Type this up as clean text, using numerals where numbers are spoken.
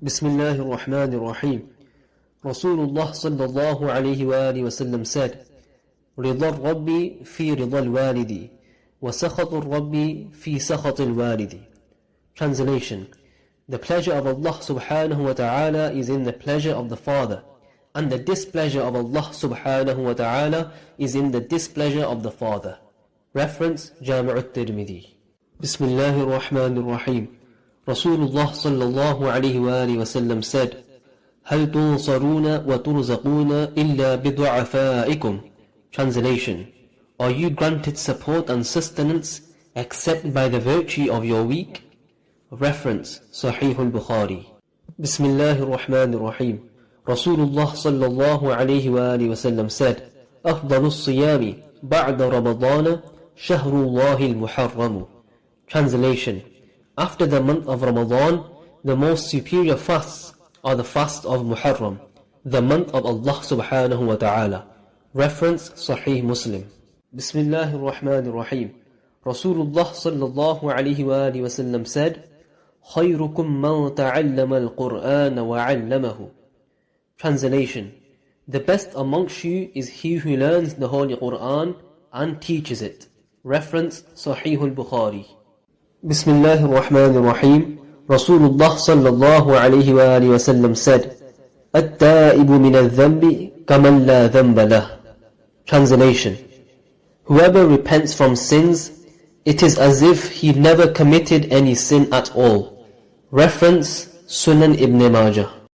بسم الله الرحمن الرحيم. Rasulullah sallallahu alayhi wa alihi wasallam said, رضا الرب في رضا الوالد وسخط الرب في سخط الوالد. Translation: The pleasure of Allah subhanahu wa ta'ala is in the pleasure of the father, and the displeasure of Allah subhanahu wa ta'ala is in the displeasure of the father. Reference: Jami' al-Tirmidhi. Bismillahir Rahmanir Rahim. Rasulullah sallallahu alayhi wa alihi wasallam said, هل تنصرون وترزقون إلا بضعفائكم. Translation: Are you granted support and sustenance except by the virtue of your weak? Reference: Sahih al-Bukhari. Bismillahir Rahmanir Rahim. Rasulullah sallallahu alayhi wa alihi wasallam said, أفضل الصيام بعد رمضان شهر الله المحرم. Translation: After the month of Ramadan, the most superior fasts are the fast of Muharram, the month of Allah subhanahu wa ta'ala. Reference: Sahih Muslim. Bismillahir Rahmanir Rahim. Rasulullah sallallahu alayhi wa alihi wasallam said, خيركم من تعلم القرآن وعلمه. Translation: The best amongst you is he who learns the Holy Quran and teaches it. Reference: Sahih al-Bukhari. Bismillahir Rahmanir Rahim. Rasulullah sallallahu alayhi wa alihi wasallam said, التائب من الذنب كمن لا ذنب له. Translation: Whoever repents from sins, it is as if he never committed any sin at all. Reference: Sunan Ibn Majah.